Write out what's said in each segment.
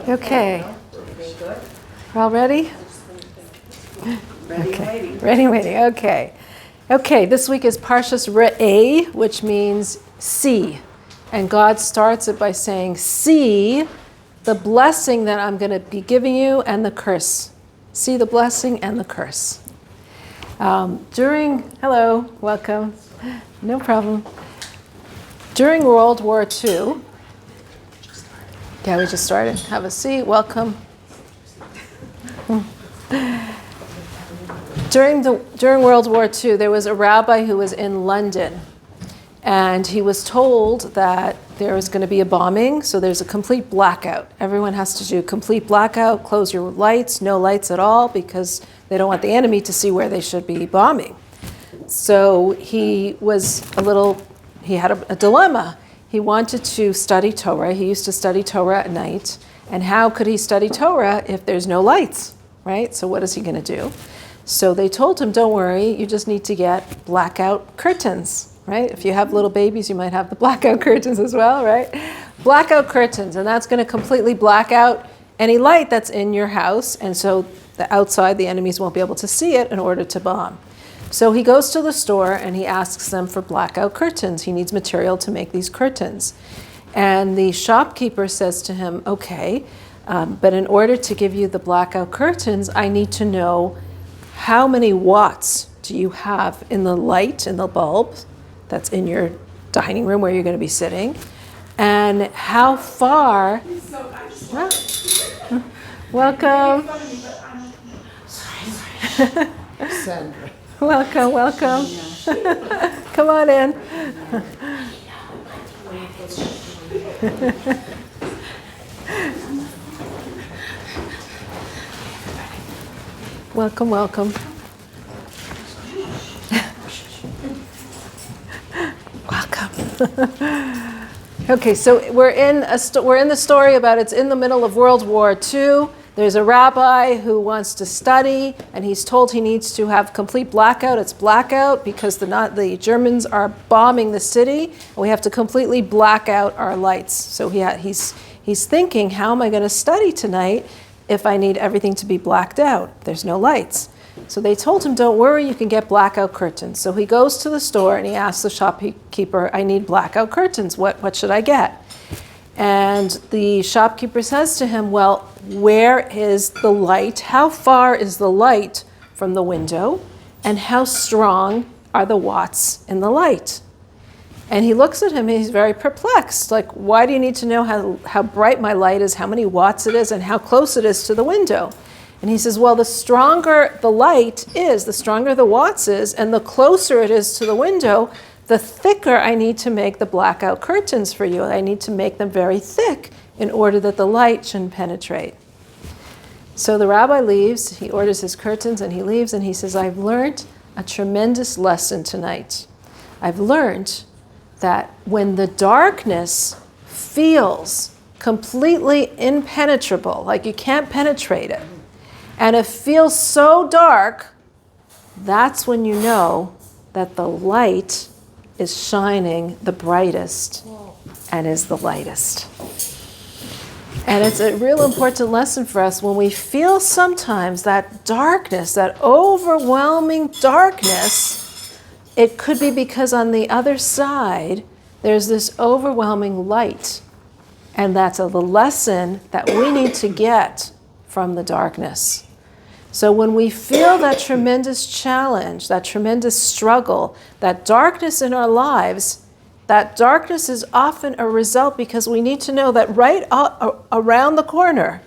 Okay. We're all ready? Ready, waiting. Ready, waiting. Okay. Okay, this week is Parshas Re'eh, which means see. And God starts it by saying, see the blessing that I'm going to be giving you and the curse. See the blessing and the curse. Hello, welcome. No problem. During World War II, yeah, we just started. Have a seat. Welcome. During World War II, there was a rabbi who was in London, and he was told that there was going to be a bombing, so there's a complete blackout. Everyone has to do complete blackout, close your lights, no lights at all, because they don't want the enemy to see where they should be bombing. So he had a dilemma. He wanted to study Torah. He used to study Torah at night. And how could he study Torah if there's no lights, right? So what is he going to do? So they told him, don't worry, you just need to get blackout curtains, right? If you have little babies, you might have the blackout curtains as well, right? Blackout curtains, and that's going to completely black out any light that's in your house. And so the outside, the enemies won't be able to see it in order to bomb. So he goes to the store and he asks them for blackout curtains. He needs material to make these curtains. And the shopkeeper says to him, okay, but in order to give you the blackout curtains, I need to know how many watts do you have in the light, in the bulb that's in your dining room where you're going to be sitting, and how far... Welcome. Sandra. Welcome. Come on in. Welcome. Welcome. Okay, so we're in the story about it's in the middle of World War II. There's a rabbi who wants to study, and he's told he needs to have complete blackout. It's blackout because the Germans are bombing the city, and we have to completely black out our lights. So he's thinking, how am I going to study tonight if I need everything to be blacked out? There's no lights. So they told him, don't worry, you can get blackout curtains. So he goes to the store and he asks the shopkeeper, I need blackout curtains. What should I get? And the shopkeeper says to him, well, where is the light? How far is the light from the window? And how strong are the watts in the light? And he looks at him and he's very perplexed. Like, why do you need to know how bright my light is, how many watts it is, and how close it is to the window? And he says, well, the stronger the light is, the stronger the watts is, and the closer it is to the window, the thicker I need to make the blackout curtains for you. I need to make them very thick in order that the light shouldn't penetrate. So the rabbi leaves, he orders his curtains and he leaves and he says, I've learned a tremendous lesson tonight. I've learned that when the darkness feels completely impenetrable, like you can't penetrate it, and it feels so dark, that's when you know that the light is shining the brightest and is the lightest. And it's a real important lesson for us when we feel sometimes that darkness, that overwhelming darkness, it could be because on the other side, there's this overwhelming light. And that's the lesson that we need to get from the darkness. So when we feel that tremendous challenge, that tremendous struggle, that darkness in our lives, that darkness is often a result because we need to know that right around the corner,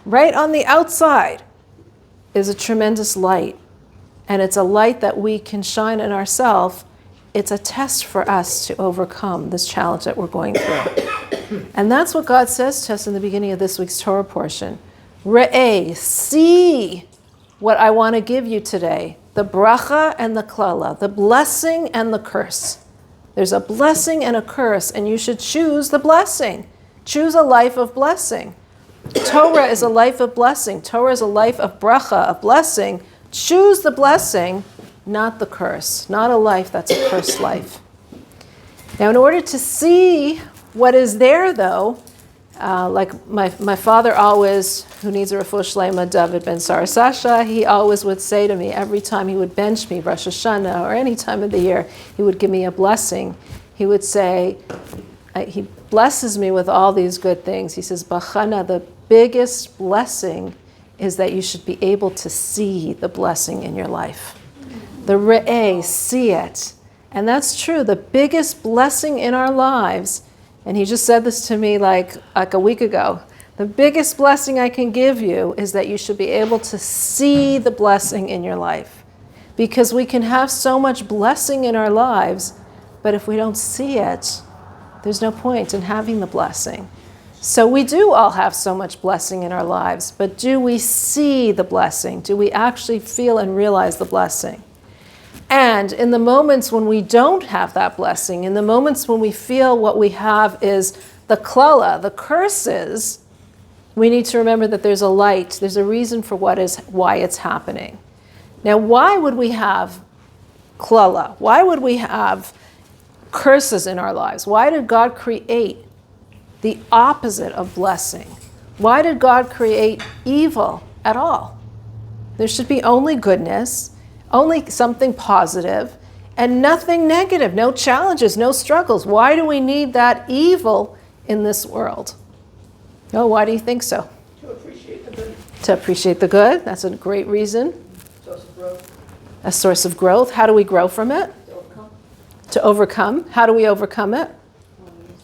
right on the outside, is a tremendous light. And it's a light that we can shine in ourselves. It's a test for us to overcome this challenge that we're going through. And that's what God says to us in the beginning of this week's Torah portion. Re'eh, see what I want to give you today. The bracha and the klala, the blessing and the curse. There's a blessing and a curse, and you should choose the blessing. Choose a life of blessing. Torah is a life of blessing. Torah is a life of bracha, of blessing. Choose the blessing, not the curse. Not a life that's a cursed life. Now, in order to see what is there, though, Like my father always, who needs a refuah shlema, David ben Sarasasha, he always would say to me, every time he would bench me, Rosh Hashanah, or any time of the year, he would give me a blessing. He would say, he blesses me with all these good things. He says, Bachana, the biggest blessing is that you should be able to see the blessing in your life. The re'eh, see it. And that's true. The biggest blessing in our lives, and he just said this to me like a week ago, the biggest blessing I can give you is that you should be able to see the blessing in your life. Because we can have so much blessing in our lives, but if we don't see it, there's no point in having the blessing. So we do all have so much blessing in our lives, but do we see the blessing? Do we actually feel and realize the blessing? And in the moments when we don't have that blessing, in the moments when we feel what we have is the klala, the curses, we need to remember that there's a light, there's a reason for why it's happening. Now, why would we have klala? Why would we have curses in our lives? Why did God create the opposite of blessing? Why did God create evil at all? There should be only goodness, only something positive, and nothing negative, no challenges, no struggles. Why do we need that evil in this world? Oh, why do you think so? To appreciate the good. To appreciate the good. That's a great reason. Source of growth. A source of growth. How do we grow from it? To overcome. To overcome. How do we overcome it?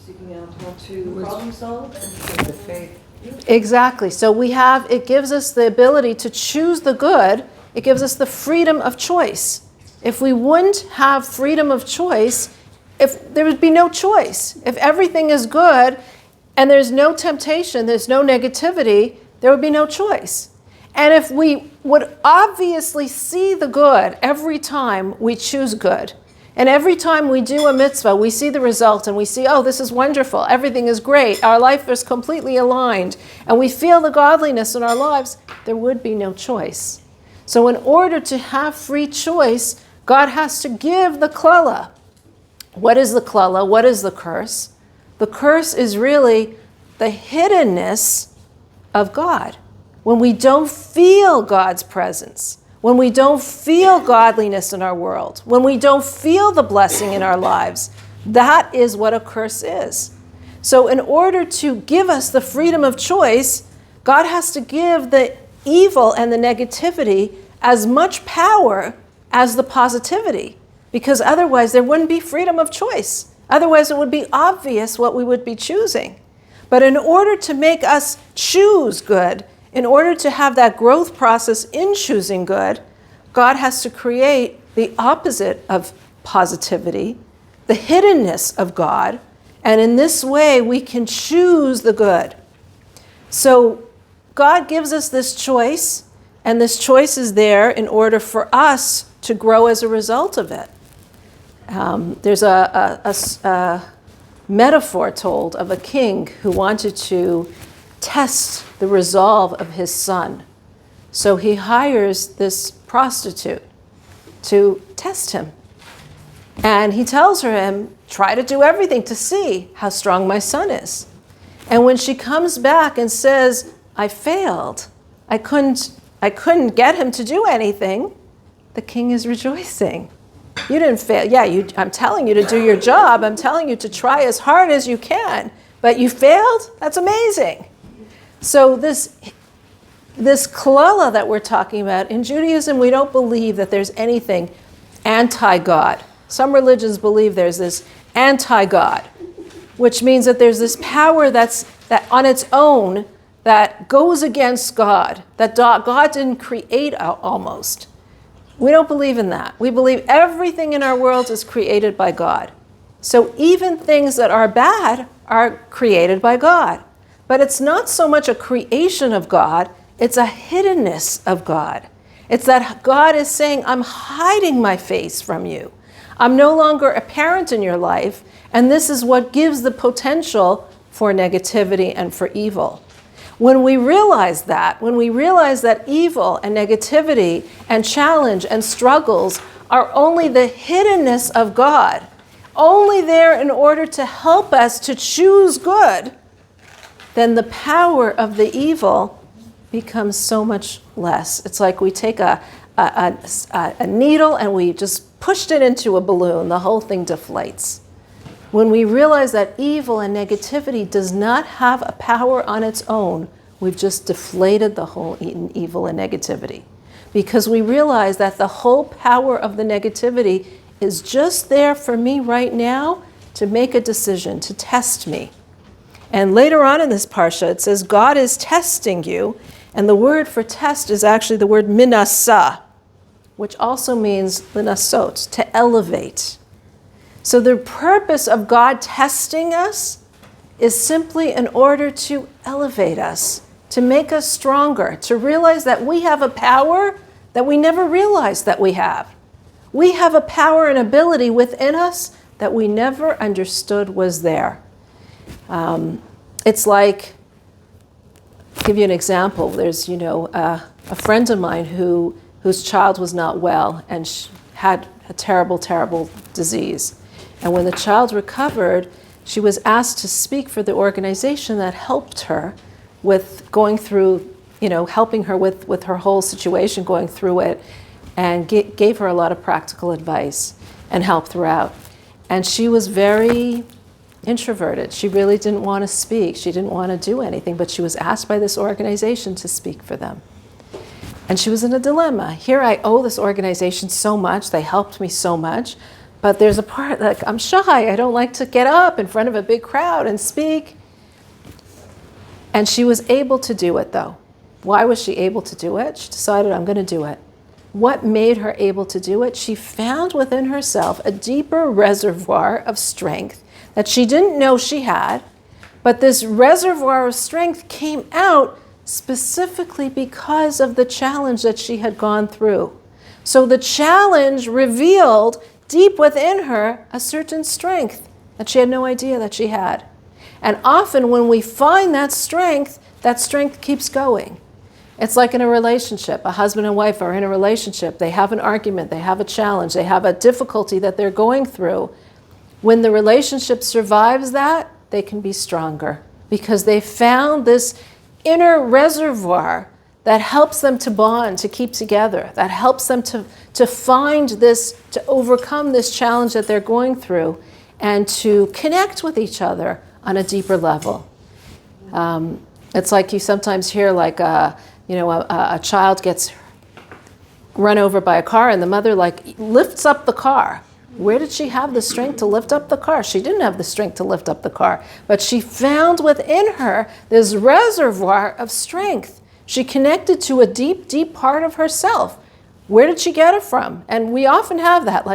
Seeking out how to problem solve and the faith. Exactly. So it gives us the ability to choose the good. It gives us the freedom of choice. If we wouldn't have freedom of choice, if there would be no choice. If everything is good and there's no temptation, there's no negativity, there would be no choice. And if we would obviously see the good every time we choose good, and every time we do a mitzvah, we see the result and we see, oh, this is wonderful, everything is great, our life is completely aligned, and we feel the godliness in our lives, there would be no choice. So in order to have free choice, God has to give the klala. What is the klala? What is the curse? The curse is really the hiddenness of God. When we don't feel God's presence, when we don't feel godliness in our world, when we don't feel the blessing in our lives, that is what a curse is. So in order to give us the freedom of choice, God has to give the evil and the negativity as much power as the positivity, because otherwise there wouldn't be freedom of choice. Otherwise it would be obvious what we would be choosing. But in order to make us choose good, in order to have that growth process in choosing good, God has to create the opposite of positivity, the hiddenness of God, and in this way we can choose the good. So God gives us this choice, and this choice is there in order for us to grow as a result of it. There's a metaphor told of a king who wanted to test the resolve of his son. So he hires this prostitute to test him. And he tells her, try to do everything to see how strong my son is. And when she comes back and says, I failed, I couldn't get him to do anything, the king is rejoicing. You didn't fail. Yeah, I'm telling you to do your job. I'm telling you to try as hard as you can. But you failed? That's amazing. So this klala that we're talking about, in Judaism, we don't believe that there's anything anti-God. Some religions believe there's this anti-God, which means that there's this power that on its own that goes against God, that God didn't create almost. We don't believe in that. We believe everything in our world is created by God. So even things that are bad are created by God. But it's not so much a creation of God, it's a hiddenness of God. It's that God is saying, I'm hiding my face from you. I'm no longer apparent in your life, and this is what gives the potential for negativity and for evil. When we realize that evil and negativity and challenge and struggles are only the hiddenness of God, only there in order to help us to choose good, then the power of the evil becomes so much less. It's like we take a needle and we just pushed it into a balloon. The whole thing deflates. When we realize that evil and negativity does not have a power on its own, we've just deflated the whole evil and negativity. Because we realize that the whole power of the negativity is just there for me right now to make a decision, to test me. And later on in this parsha, it says, God is testing you. And the word for test is actually the word minasa, which also means linasot, to elevate. So the purpose of God testing us is simply in order to elevate us, to make us stronger, to realize that we have a power that we never realized that we have. We have a power and ability within us that we never understood was there. It's like, I'll give you an example. There's, a friend of mine whose child was not well and had a terrible, terrible disease. And when the child recovered, she was asked to speak for the organization that helped her with going through, helping her with her whole situation, going through it, and gave her a lot of practical advice and help throughout. And she was very introverted. She really didn't want to speak. She didn't want to do anything, but she was asked by this organization to speak for them. And she was in a dilemma. Here I owe this organization so much. They helped me so much. But there's a part, like, I'm shy. I don't like to get up in front of a big crowd and speak. And she was able to do it, though. Why was she able to do it? She decided, I'm going to do it. What made her able to do it? She found within herself a deeper reservoir of strength that she didn't know she had. But this reservoir of strength came out specifically because of the challenge that she had gone through. So the challenge revealed deep within her a certain strength that she had no idea that she had. And often when we find that strength keeps going. It's like in a relationship. A husband and wife are in a relationship. They have an argument. They have a challenge. They have a difficulty that they're going through. When the relationship survives that, they can be stronger because they found this inner reservoir that helps them to bond, to keep together, that helps them to find this, to overcome this challenge that they're going through and to connect with each other on a deeper level. It's like you sometimes hear like a child gets run over by a car and the mother lifts up the car. Where did she have the strength to lift up the car? She didn't have the strength to lift up the car, but she found within her this reservoir of strength. She connected to a deep, deep part of herself. Where did she get it from? And we often have that,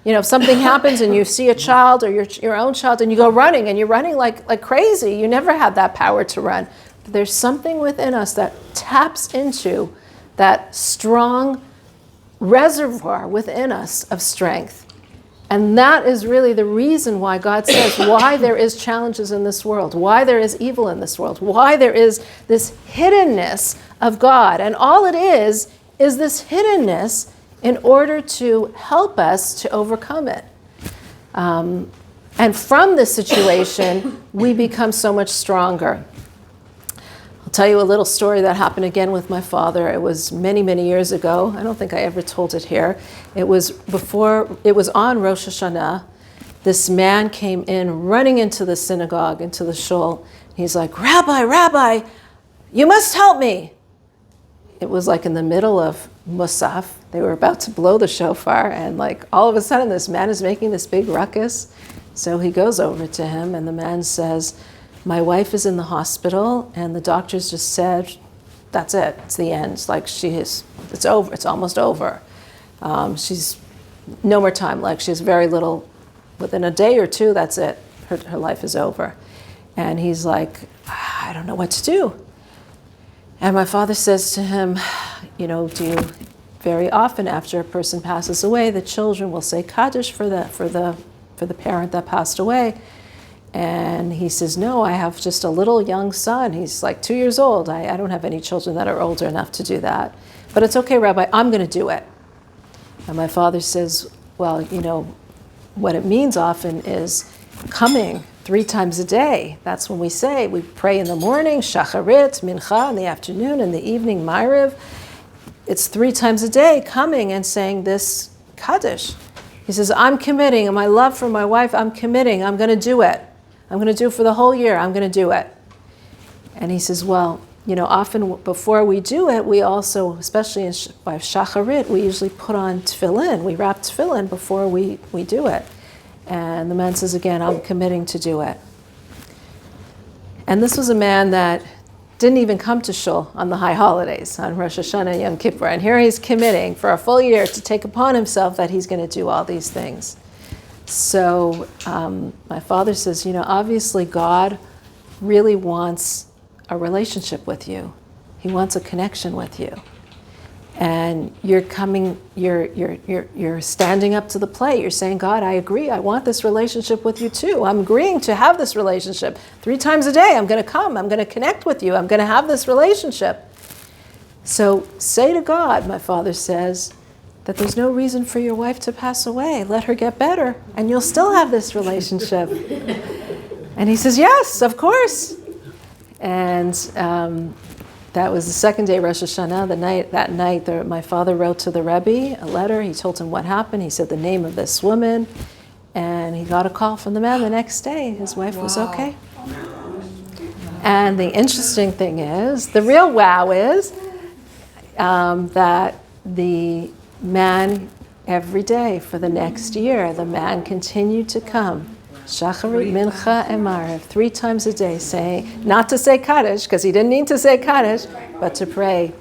if something happens and you see a child or your own child and you go running and you're running like crazy. You never had that power to run. But there's something within us that taps into that strong reservoir within us of strength. And that is really the reason why God says why there is challenges in this world, why there is evil in this world, why there is this hiddenness of God. And all it is this hiddenness in order to help us to overcome it. And from this situation, we become so much stronger. I'll tell you a little story that happened again with my father. It was many, many years ago. I don't think I ever told it here. It was on Rosh Hashanah. This man came in, running into the synagogue, into the shul. He's like, Rabbi, you must help me. It was like in the middle of Musaf. They were about to blow the shofar, and all of a sudden this man is making this big ruckus. So he goes over to him, and the man says, my wife is in the hospital, and the doctors just said, that's it, it's the end. It's over, it's almost over. She's no more time, she has very little, within a day or two, that's it, her life is over. And he's like, I don't know what to do. And my father says to him, very often after a person passes away, the children will say Kaddish for the parent that passed away. And he says, no, I have just a little young son. He's 2 years old. I don't have any children that are older enough to do that. But it's okay, Rabbi, I'm going to do it. And my father says, well, what it means often is coming 3 times a day. That's when we pray in the morning, shacharit, mincha, in the afternoon, in the evening, ma'ariv. It's 3 times a day coming and saying this Kaddish. He says, I'm committing, and my love for my wife, I'm committing, I'm going to do it. I'm going to do it for the whole year, I'm going to do it. And he says, well, often before we do it, we also, especially by shacharit, we usually put on tefillin. We wrap tefillin before we do it. And the man says, again, I'm committing to do it. And this was a man that didn't even come to shul on the high holidays, on Rosh Hashanah and Yom Kippur. And here he's committing for a full year to take upon himself that he's going to do all these things. So my father says, obviously God really wants a relationship with you. He wants a connection with you. And you're standing up to the plate. You're saying, God, I agree. I want this relationship with you too. I'm agreeing to have this relationship. 3 times a day, I'm going to come. I'm going to connect with you. I'm going to have this relationship. So say to God, my father says, that there's no reason for your wife to pass away. Let her get better, and you'll still have this relationship. And he says, yes, of course. And that was the second day, Rosh Hashanah. That night, my father wrote to the Rebbe a letter. He told him what happened. He said the name of this woman. And he got a call from the man the next day. His wife was okay. And the interesting thing is, the real wow is that the man, every day for the next year, the man continued to come. Shacharit, Mincha, and Ma'ariv, 3 times a day, saying, not to say Kaddish, because he didn't need to say Kaddish, but to pray.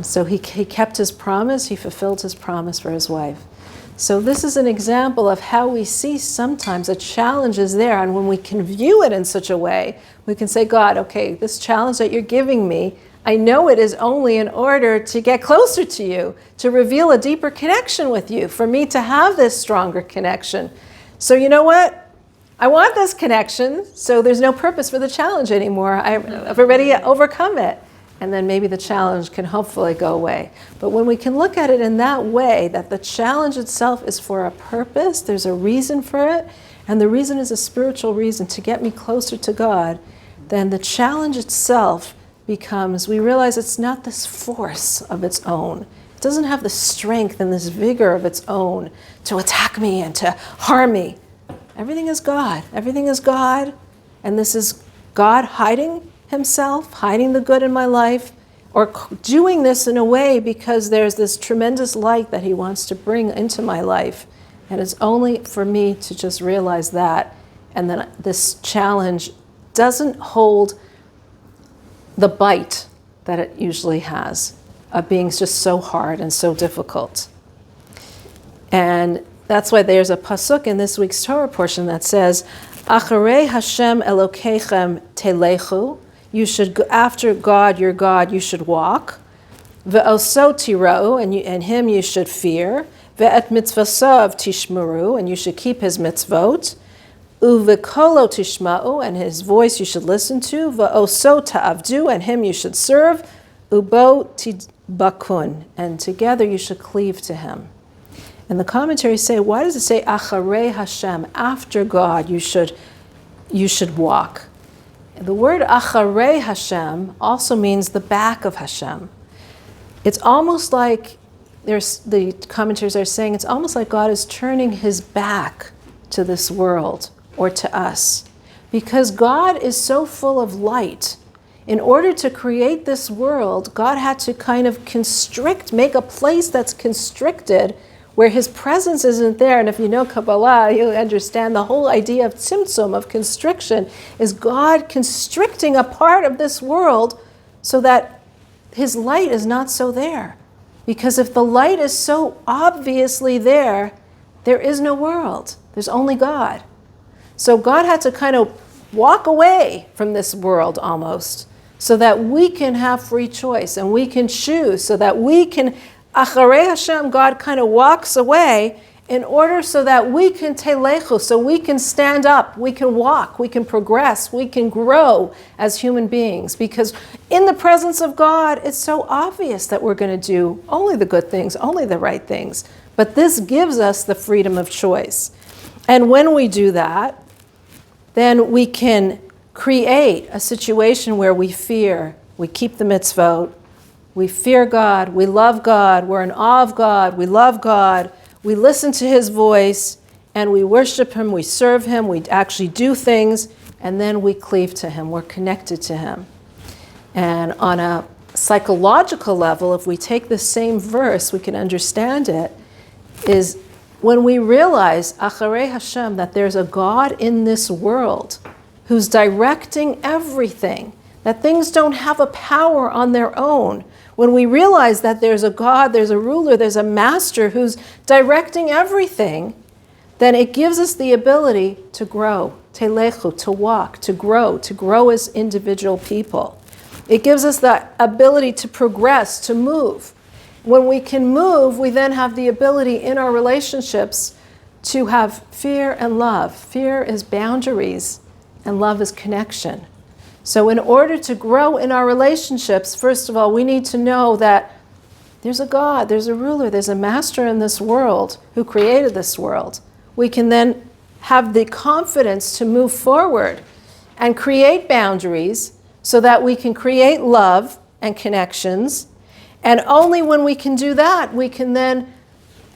So he kept his promise, he fulfilled his promise for his wife. So this is an example of how we see sometimes a challenge is there, and when we can view it in such a way, we can say, God, okay, this challenge that you're giving me, I know it is only in order to get closer to you, to reveal a deeper connection with you, for me to have this stronger connection. So you know what? I want this connection, so there's no purpose for the challenge anymore. I've already overcome it. And then maybe the challenge can hopefully go away. But when we can look at it in that way, that the challenge itself is for a purpose, there's a reason for it, and the reason is a spiritual reason to get me closer to God, then the challenge itself becomes, we realize it's not this force of its own. It doesn't have the strength and this vigor of its own to attack me and to harm me. Everything is God. Everything is God. And this is God hiding himself, hiding the good in my life, or doing this in a way because there's this tremendous light that he wants to bring into my life. And it's only for me to just realize that. And then this challenge doesn't hold the bite that it usually has of being just so hard and so difficult. And that's why there's a pasuk in this week's Torah portion that says, Acharei Hashem Elokeichem telechu, you should, after God, your God, you should walk. Ve'oso tira'u, and him you should fear. Ve'et mitzvasav tishmeru, and you should keep his mitzvot. Uvekolo tishma'u, and his voice you should listen to. Va'oso ta'avdu, and him you should serve. Ubo tidbakun, and together you should cleave to him. And the commentaries say, why does it say acharei Hashem, after God you should walk? The word acharei Hashem also means the back of Hashem. It's almost like, the commentaries are saying, it's almost like God is turning his back to this world or to us. Because God is so full of light. In order to create this world, God had to kind of make a place that's constricted where his presence isn't there. And if you know Kabbalah, you'll understand the whole idea of tzimtzum, of constriction, is God constricting a part of this world so that his light is not so there. Because if the light is so obviously there, there is no world. There's only God. So God had to kind of walk away from this world almost so that we can have free choice and we can choose, so that we can, Acharei Hashem, God kind of walks away in order so that we can telechu, so we can stand up, we can walk, we can progress, we can grow as human beings. Because in the presence of God, it's so obvious that we're going to do only the good things, only the right things. But this gives us the freedom of choice. And when we do that, then we can create a situation where we fear, we keep the mitzvot, we fear God, we love God, we're in awe of God, we love God, we listen to His voice, and we worship Him, we serve Him, we actually do things, and then we cleave to Him, we're connected to Him. And on a psychological level, if we take the same verse, we can understand it, is when we realize, Acharei Hashem, that there's a God in this world who's directing everything, that things don't have a power on their own. When we realize that there's a God, there's a ruler, there's a master who's directing everything, then it gives us the ability to grow, telechu, to walk, to grow as individual people. It gives us the ability to progress, to move. When we can move, we then have the ability in our relationships to have fear and love. Fear is boundaries, and love is connection. So in order to grow in our relationships, first of all, we need to know that there's a God, there's a ruler, there's a master in this world who created this world. We can then have the confidence to move forward and create boundaries so that we can create love and connections. And only when we can do that, we can then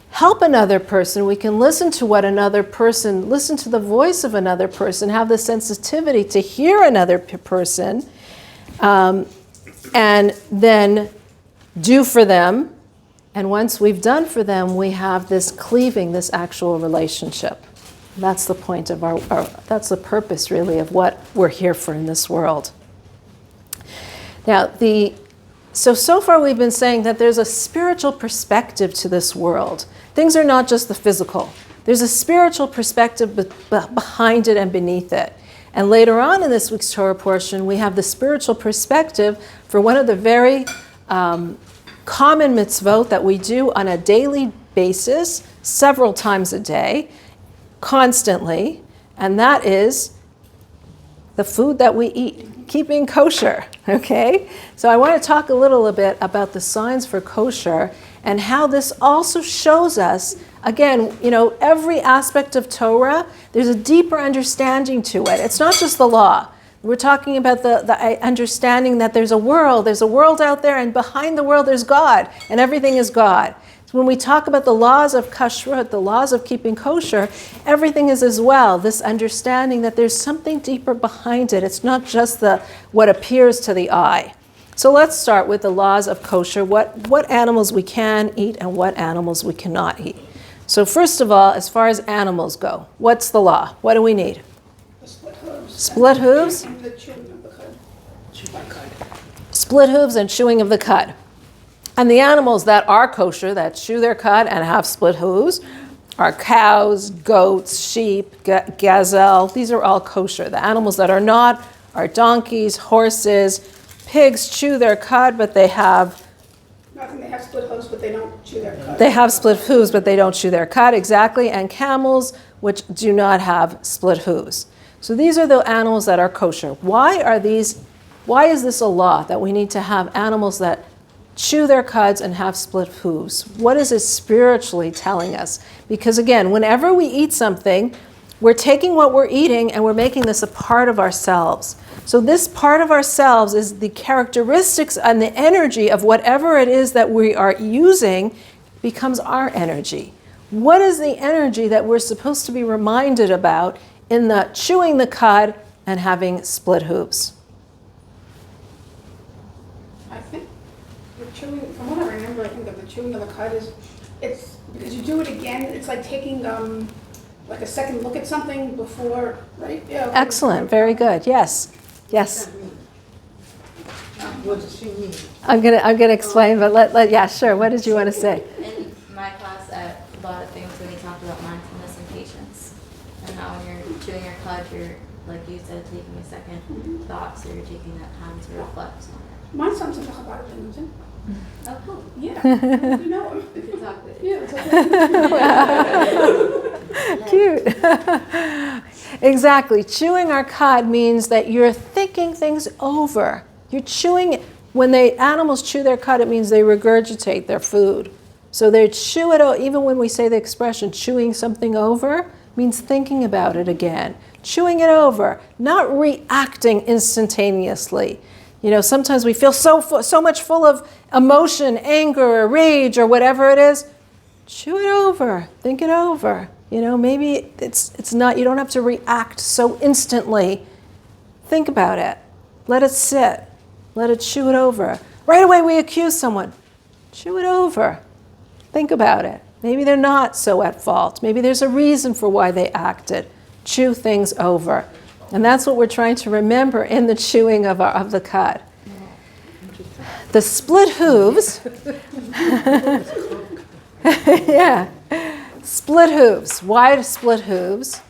help another person. We can listen to listen to the voice of another person, have the sensitivity to hear another person, and then do for them. And once we've done for them, we have this cleaving, this actual relationship. That's the point of that's the purpose, really, of what we're here for in this world. Now, so far we've been saying that there's a spiritual perspective to this world. Things are not just the physical. There's a spiritual perspective behind it and beneath it. And later on in this week's Torah portion, we have the spiritual perspective for one of the very common mitzvot that we do on a daily basis, several times a day, constantly, and that is the food that we eat. Keeping kosher, okay? So I want to talk a little bit about the signs for kosher and how this also shows us, again, every aspect of Torah, there's a deeper understanding to it. It's not just the law. We're talking about the understanding that there's a world out there, and behind the world there's God, and everything is God. So when we talk about the laws of kashrut, the laws of keeping kosher, everything is as well, this understanding that there's something deeper behind it. It's not just what appears to the eye. So let's start with the laws of kosher, what animals we can eat and what animals we cannot eat. So first of all, as far as animals go, what's the law? What do we need? Split hooves. Split hooves? And the chewing of the cud. Split hooves and chewing of the cud. And the animals that are kosher, that chew their cud and have split hooves, are cows, goats, sheep, gazelle. These are all kosher. The animals that are not are donkeys, horses. Pigs chew their cud, but they have... Nothing, they have split hooves, but they don't chew their cud. They have split hooves, but they don't chew their cud, exactly. And camels, which do not have split hooves. So these are the animals that are kosher. Why is this a law that we need to have animals that chew their cuds and have split hooves? What is it spiritually telling us? Because again, whenever we eat something, we're taking what we're eating and we're making this a part of ourselves. So this part of ourselves is the characteristics and the energy of whatever it is that we are using becomes our energy. What is the energy that we're supposed to be reminded about in the chewing the cud and having split hooves? I think the chewing, from what I remember, I think that the chewing of the cud it's because you do it again, it's like taking like a second look at something before, right? Yeah. Okay. Excellent, very good, yes. Yes. What does she mean? I'm gonna explain, but yeah, sure. What did you want to say? In my class, a lot of things when he talked about mindfulness and patience, and how when you're chewing your cud, you're, like you said, taking a second thought, so you're taking that time to reflect. My son's a Chabad Benuzin. Oh, cool. Yeah. You know him. We can talk with Yeah. Cute. Exactly. Chewing our cud means that you're thinking things over. You're chewing. When animals chew their cud, it means they regurgitate their food. So they chew it. Even when we say the expression "chewing something over," means thinking about it again, chewing it over, not reacting instantaneously. You know, sometimes we feel so much full of emotion, anger, or rage, or whatever it is. Chew it over, think it over. You know, maybe it's not, you don't have to react so instantly. Think about it. Let it sit. Let it chew it over. Right away we accuse someone. Chew it over. Think about it. Maybe they're not so at fault. Maybe there's a reason for why they acted. Chew things over. And that's what we're trying to remember in the chewing of the cud. The split hooves. Yeah. Split hooves. Why split hooves?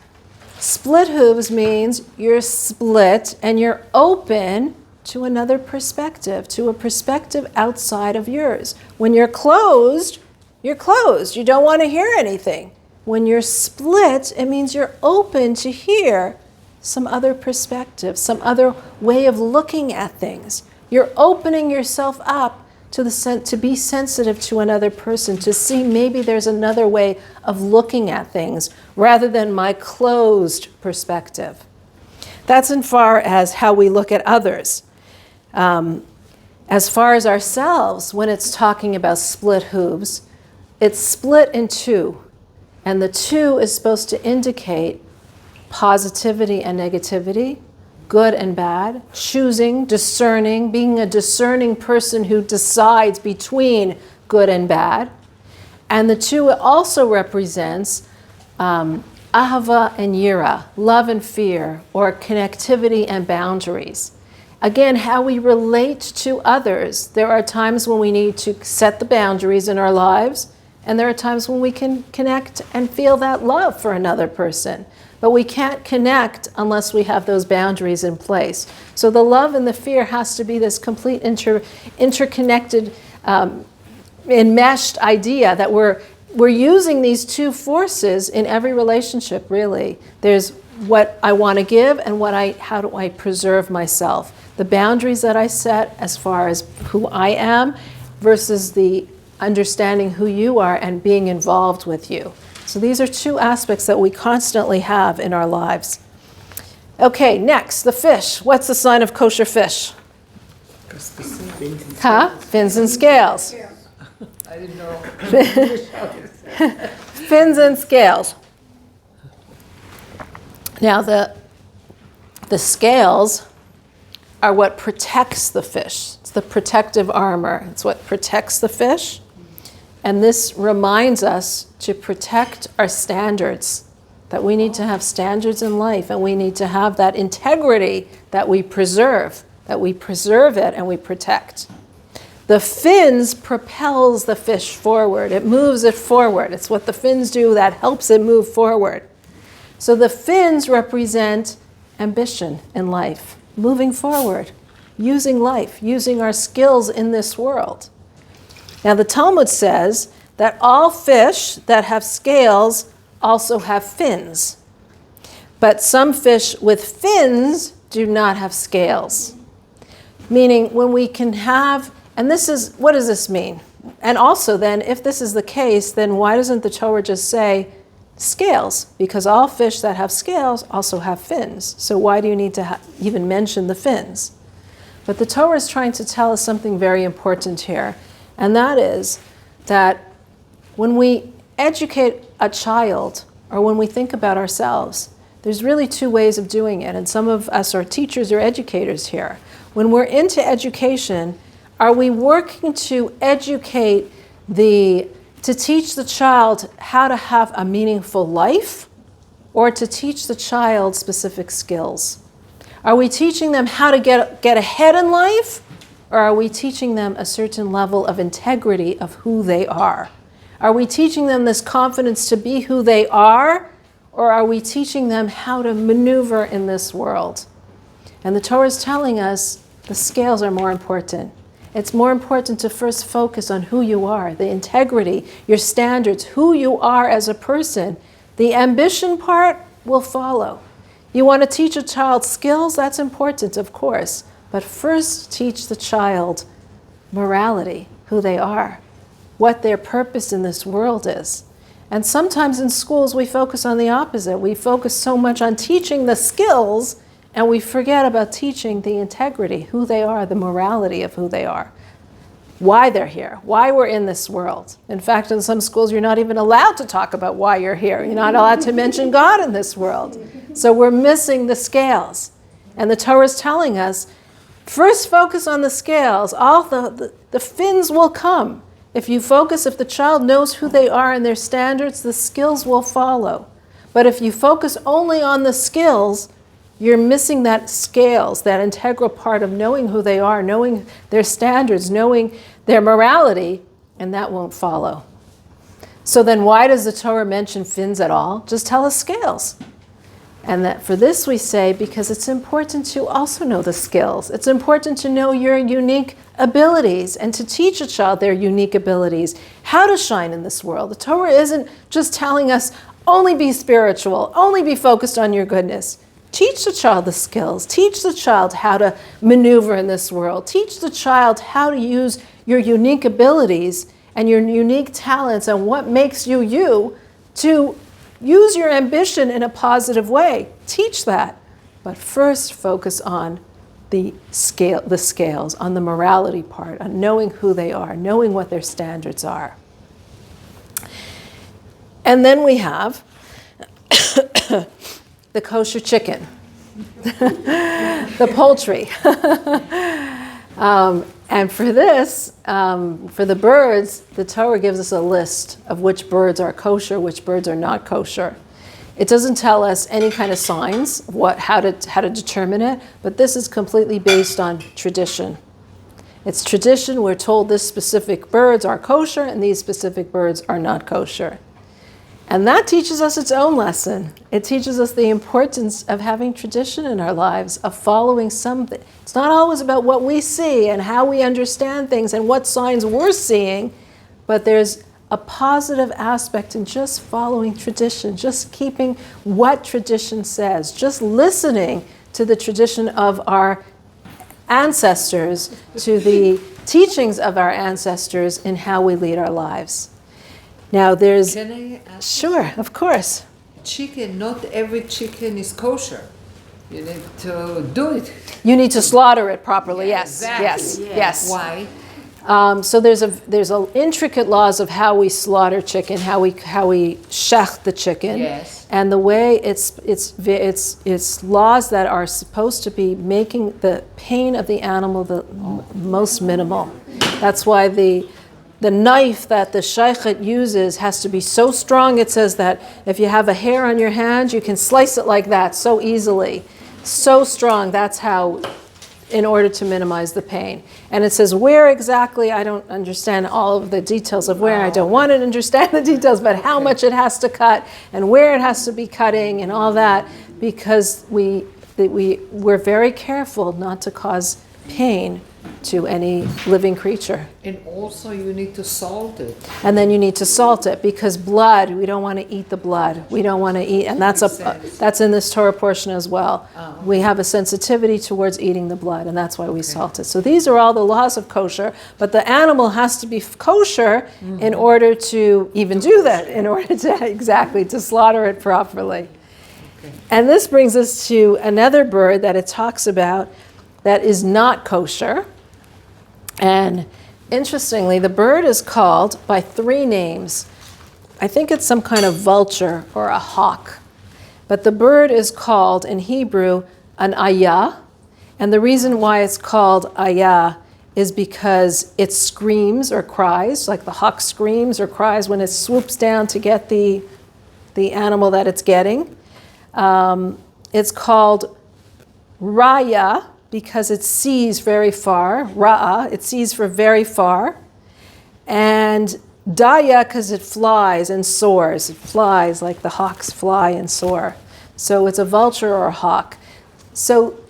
Split hooves means you're split and you're open to another perspective, to a perspective outside of yours. When you're closed, you're closed. You don't want to hear anything. When you're split, it means you're open to hear some other perspective, some other way of looking at things. You're opening yourself up to be sensitive to another person, to see maybe there's another way of looking at things rather than my closed perspective. That's as far as how we look at others. As far as ourselves, when it's talking about split hooves, it's split in two. And the two is supposed to indicate positivity and negativity, good and bad, choosing, discerning, being a discerning person who decides between good and bad. And the two also represents ahava and yira, love and fear, or connectivity and boundaries. Again, how we relate to others. There are times when we need to set the boundaries in our lives, and there are times when we can connect and feel that love for another person. But we can't connect unless we have those boundaries in place. So the love and the fear has to be this complete interconnected, enmeshed idea that we're using these two forces in every relationship, really. There's what I want to give and how do I preserve myself. The boundaries that I set as far as who I am versus the understanding who you are and being involved with you. So these are two aspects that we constantly have in our lives. Okay, next, the fish. What's the sign of kosher fish? Fins and scales. I didn't know. Fins and scales. Now the scales are what protects the fish. It's the protective armor. It's what protects the fish. And this reminds us to protect our standards, that we need to have standards in life, and we need to have that integrity that we preserve it and we protect. The fins propels the fish forward. It moves it forward. It's what the fins do that helps it move forward. So the fins represent ambition in life, moving forward, using life, using our skills in this world. Now the Talmud says that all fish that have scales also have fins. But some fish with fins do not have scales. Meaning when we can have, and what does this mean? And also then, if this is the case, then why doesn't the Torah just say scales? Because all fish that have scales also have fins. So why do you need to even mention the fins? But the Torah is trying to tell us something very important here. And that is that when we educate a child, or when we think about ourselves, there's really two ways of doing it. And some of us are teachers or educators here. When we're into education, are we working to educate to teach the child how to have a meaningful life, or to teach the child specific skills? Are we teaching them how to get ahead in life? Or are we teaching them a certain level of integrity of who they are? Are we teaching them this confidence to be who they are? Or are we teaching them how to maneuver in this world? And the Torah is telling us the scales are more important. It's more important to first focus on who you are, the integrity, your standards, who you are as a person. The ambition part will follow. You want to teach a child skills? That's important, of course. But first teach the child morality, who they are, what their purpose in this world is. And sometimes in schools we focus on the opposite. We focus so much on teaching the skills and we forget about teaching the integrity, who they are, the morality of who they are, why they're here, why we're in this world. In fact, in some schools you're not even allowed to talk about why you're here. You're not allowed to mention God in this world. So we're missing the scales. And the Torah is telling us, first focus on the scales. All the fins will come. If you focus, if the child knows who they are and their standards, the skills will follow. But if you focus only on the skills, you're missing that scales, that integral part of knowing who they are, knowing their standards, knowing their morality, and that won't follow. So then why does the Torah mention fins at all? Just tell us scales. And that for this we say, because it's important to also know the skills. It's important to know your unique abilities and to teach a child their unique abilities, how to shine in this world. The Torah isn't just telling us, only be spiritual, only be focused on your goodness. Teach the child the skills. Teach the child how to maneuver in this world. Teach the child how to use your unique abilities and your unique talents and what makes you you to use your ambition in a positive way. Teach that. But first focus on the scales, on the morality part, on knowing who they are, knowing what their standards are. And then we have the kosher chicken, the poultry. And for this, for the birds, the Torah gives us a list of which birds are kosher, which birds are not kosher. It doesn't tell us any kind of signs of how to determine it, but this is completely based on tradition. It's tradition. We're told this specific birds are kosher and these specific birds are not kosher. And that teaches us its own lesson. It teaches us the importance of having tradition in our lives, of following something. It's not always about what we see and how we understand things and what signs we're seeing, but there's a positive aspect in just following tradition, just keeping what tradition says, just listening to the tradition of our ancestors, to the teachings of our ancestors in how we lead our lives. Now there's... Can I ask? Sure, of course. Chicken, not every chicken is kosher. You need to do it. You need to slaughter it properly, yes, Exactly. yes, Yeah. yes. Why? So there's a intricate laws of how we slaughter chicken, how we shech the chicken, Yes. and the way it's laws that are supposed to be making the pain of the animal the most minimal. That's why the knife that the sheichet uses has to be so strong. It says that if you have a hair on your hand, you can slice it like that so easily, so strong. That's how, in order to minimize the pain. And it says where exactly, I don't understand all of the details of where, I don't want to understand the details, but how much it has to cut and where it has to be cutting and all that, because we're very careful not to cause pain to any living creature. And also you need to salt it. And then you need to salt it, because blood, we don't want to eat the blood. We don't want to eat, and that's in this Torah portion as well. We have a sensitivity towards eating the blood, and that's why we salt it. So these are all the laws of kosher, but the animal has to be kosher in order to even do that, in order to slaughter it properly. Okay. And this brings us to another bird that it talks about that is not kosher. And interestingly, the bird is called by 3 names. I think it's some kind of vulture or a hawk. But the bird is called in Hebrew an ayah. And the reason why it's called ayah is because it screams or cries, like the hawk screams or cries when it swoops down to get the animal that it's getting. It's called raya, because it sees very far. Ra'ah, it sees for very far. And daya, because it flies and soars. It flies like the hawks fly and soar. So it's a vulture or a hawk. So,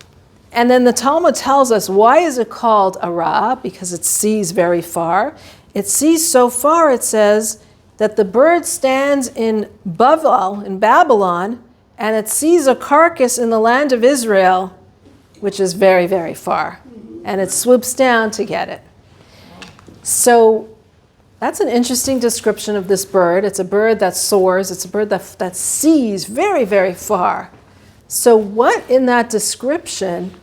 and then the Talmud tells us, why is it called a ra'ah? Because it sees very far. It sees so far, it says, that the bird stands in Babylon, and it sees a carcass in the land of Israel, which is very, very far. And it swoops down to get it. So That's an interesting description of this bird. It's a bird that soars. It's a bird that sees very, very far. So what in that description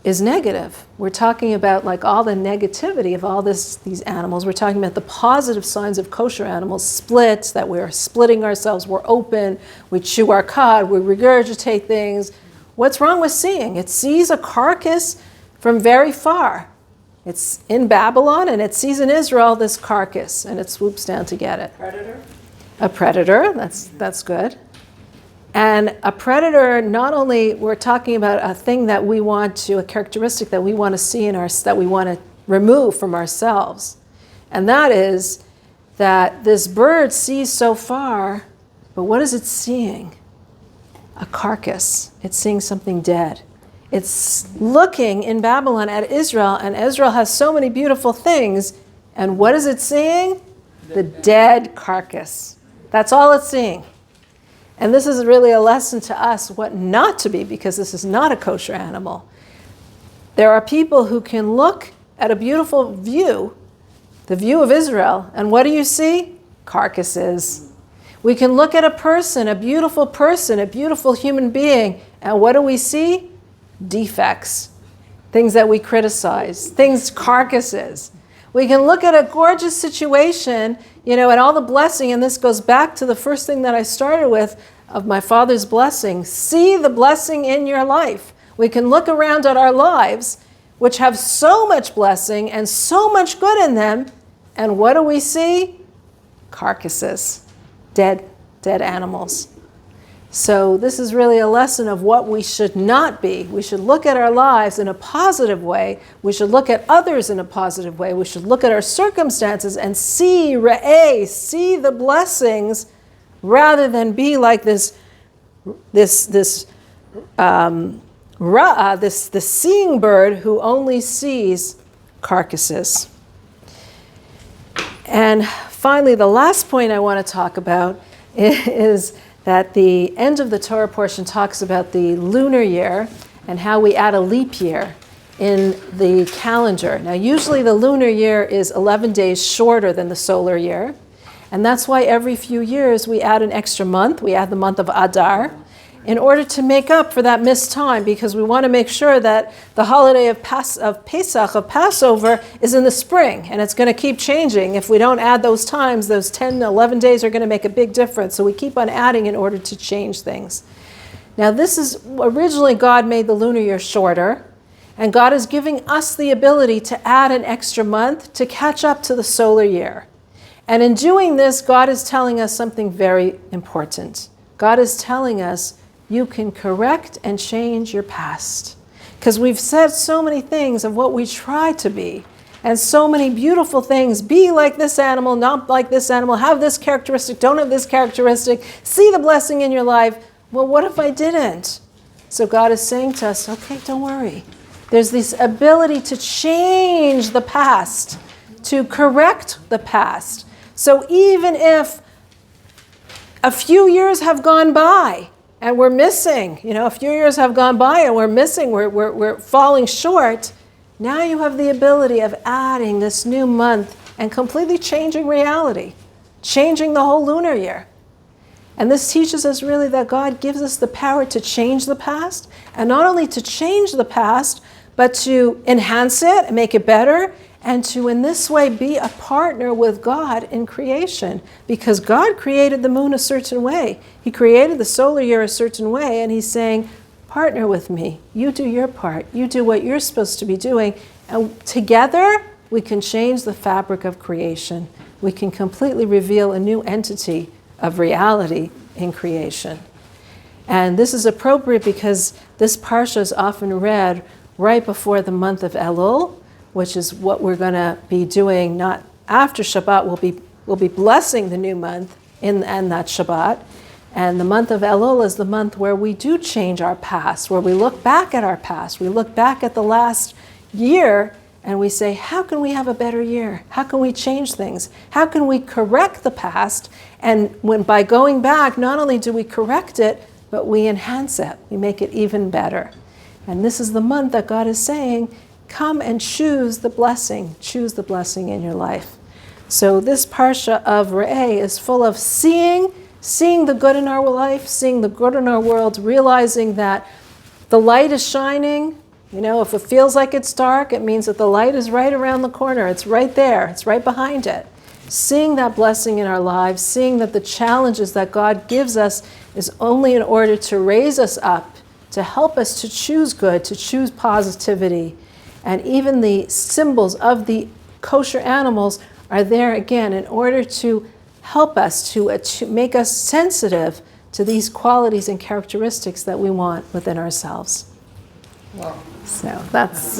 is negative? We're talking about like all the negativity of all these animals. We're talking about the positive signs of kosher animals, splits, that we're splitting ourselves, we're open, we chew our cud, we regurgitate things. What's wrong with seeing? It sees a carcass from very far. It's in Babylon and it sees in Israel this carcass and it swoops down to get it. Predator? A predator, that's good. And a predator, not only we're talking about a thing that we want to, a characteristic that we want to see in that we want to remove from ourselves. And that is that this bird sees so far, but what is it seeing? A carcass. It's seeing something dead. It's looking in Babylon at Israel, and Israel has so many beautiful things. And what is it seeing? The dead carcass. That's all it's seeing. And this is really a lesson to us what not to be, because this is not a kosher animal. There are people who can look at a beautiful view, the view of Israel, and what do you see? Carcasses. We can look at a person, a beautiful human being, and what do we see? Defects, things that we criticize, carcasses. We can look at a gorgeous situation, and all the blessing, and this goes back to the first thing that I started with of my Father's blessing. See the blessing in your life. We can look around at our lives, which have so much blessing and so much good in them, and what do we see? Carcasses, dead animals. So this is really a lesson of what we should not be. We should look at our lives in a positive way. We should look at others in a positive way. We should look at our circumstances and see the blessings, rather than be like this seeing bird who only sees carcasses. And finally, the last point I want to talk about is that the end of the Torah portion talks about the lunar year and how we add a leap year in the calendar. Now, usually the lunar year is 11 days shorter than the solar year. And that's why every few years we add an extra month. We add the month of Adar in order to make up for that missed time, because we want to make sure that the holiday of Pesach, of Passover, is in the spring, and it's going to keep changing. If we don't add those times, those 10, 11 days are going to make a big difference. So we keep on adding in order to change things. Now, this is originally God made the lunar year shorter, and God is giving us the ability to add an extra month to catch up to the solar year. And in doing this, God is telling us something very important. God is telling us, you can correct and change your past. Because we've said so many things of what we try to be, and so many beautiful things. Be like this animal, not like this animal. Have this characteristic, don't have this characteristic. See the blessing in your life. Well, what if I didn't? So God is saying to us, okay, don't worry. There's this ability to change the past, to correct the past. So even if a few years have gone by, and we're missing, a few years have gone by and we're missing, we're falling short. Now you have the ability of adding this new month and completely changing reality, changing the whole lunar year. And this teaches us really that God gives us the power to change the past, and not only to change the past, but to enhance it and make it better, and to in this way be a partner with God in creation, because God created the moon a certain way. He created the solar year a certain way, and he's saying, partner with me. You do your part. You do what you're supposed to be doing. And together, we can change the fabric of creation. We can completely reveal a new entity of reality in creation. And this is appropriate because this parsha is often read right before the month of Elul, which is what we're going to be doing. Not after Shabbat, we'll be blessing the new month in that Shabbat. And the month of Elul is the month where we do change our past, where we look back at our past. We look back at the last year and we say, how can we have a better year? How can we change things? How can we correct the past? And by going back, not only do we correct it, but we enhance it. We make it even better. And this is the month that God is saying, come and choose the blessing. Choose the blessing in your life. So this parsha of Re'eh is full of seeing the good in our life, seeing the good in our world, realizing that the light is shining. You know, if it feels like it's dark, it means that the light is right around the corner. It's right there. It's right behind it. Seeing that blessing in our lives, seeing that the challenges that God gives us is only in order to raise us up, to help us to choose good, to choose positivity. And even the symbols of the kosher animals are there again in order to help us, to make us sensitive to these qualities and characteristics that we want within ourselves. Wow. So that's